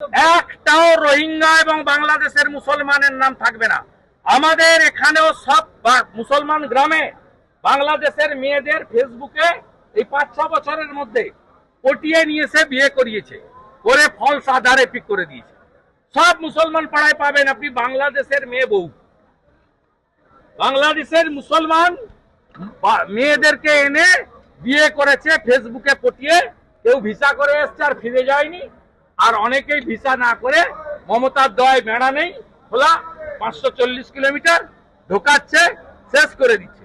একটাও রোহিঙ্গা এবং বাংলাদেশের মুসলমানের নাম থাকবে না। আমাদের এখানেও সব মুসলমান গ্রামে বাংলাদেশের মেয়েদের ফেসবুকে এই 5-6 বছরের মধ্যে পটিয়ে নিয়েছে, বিয়ে করিয়েছে, করে ফলস আধারে পিক করে দিয়েছে। সব মুসলমান পাড়ায় পাবেন আপনি বাংলাদেশের মেয়ে বউ। বাংলাদেশের মুসলমান মেয়েদেরকে এনে বিয়ে করেছে ফেসবুকে পটিয়ে। কেউ ভিসা করে এসছে আর ফিরে যায়নি, আর অনেকেই ভিসা না করে মমতার দয় বেড়া নেই খোলা 540 কিলোমিটার ঢোকাচ্ছে, শেষ করে দিচ্ছে।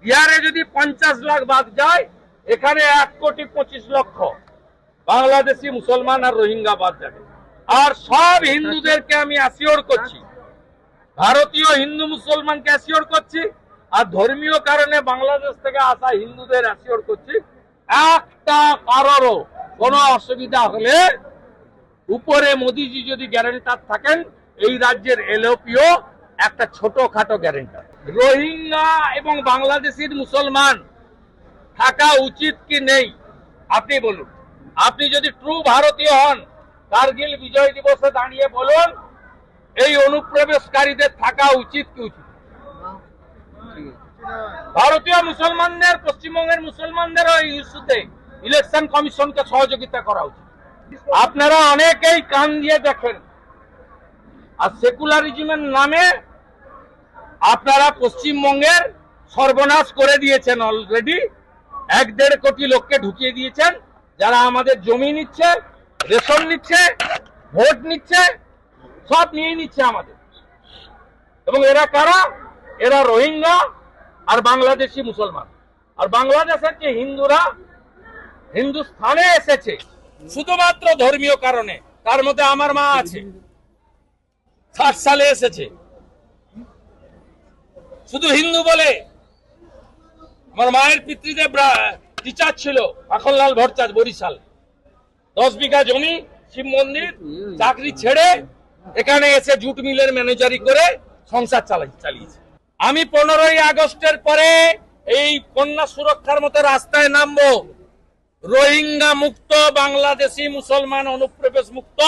বিহারে যদি 50 লাখ বাদ যায়, এখানে 1,25,00,000 বাংলাদেশি মুসলমান আর রোহিঙ্গা বাদ যাবে। আর সব হিন্দুদেরকে আমি অ্যাসিওর করছি, ভারতীয় হিন্দু মুসলমানকে অ্যাসিওর করছি, আর ধর্মীয় কারণে বাংলাদেশ থেকে আসা হিন্দুদের অ্যাসিওর করছি, একটা কারোরও কোনো অসুবিধা হলে উপরে মোদিজি যদি গ্যারান্টার থাকেন, এই রাজ্যের এলওপিও একটা ছোটখাটো গ্যারান্টার। রোহিঙ্গা এবং বাংলাদেশের মুসলমান থাকা উচিত কি নেই আপনি বলুন। আপনি যদি ট্রু ভারতীয় হন, কার্গিল বিজয় দিবসে দাঁড়িয়ে বলুন এই অনুপ্রবেশকারীদের থাকা উচিত কি উচিত। ভারতীয় মুসলমানদের, পশ্চিমবঙ্গের মুসলমানদের এই ইস্যুতে ইলেকশন কমিশনকে সহযোগিতা করা উচিত। আপনারা অনেকেই কান দিয়ে দেখেন, আর সেকুলারিজমের নামে আপনারা পশ্চিমবঙ্গের সর্বনাশ করে দিয়েছেন। অলরেডি 1-1.5 কোটি লোককে ঢুকিয়ে দিয়েছেন, যারা আমাদের জমি নিচ্ছে, রেশন নিচ্ছে, ভোট নিচ্ছে, সব নিয়ে নিচ্ছে আমাদের। এবং এরা কারা? এরা রোহিঙ্গা আর বাংলাদেশি মুসলমান। আর বাংলাদেশের যে হিন্দুরা হিন্দুস্থানে এসেছে শুধুমাত্র ধর্মীয় কারণে, তার মধ্যে আমার মা আছে, 60 সালে এসেছে শুধু হিন্দু বলে। আমার মায়ের পিতৃদেব টিচার ছিল, মাখনলাল ভট্টাচার্য, বরিশাল। 10 বিঘা জমি, শিব মন্দির, চাকরি ছেড়ে এখানে এসে জুট মিলের ম্যানেজারি করে সংসার চালিয়েছে। আমি 15ই আগস্টের পরে এই কন্যা সুরক্ষার মতো রাস্তায় নামবো, রোহিঙ্গা মুক্ত, বাংলাদেশি মুসলমান অনুপ্রবেশ মুক্ত।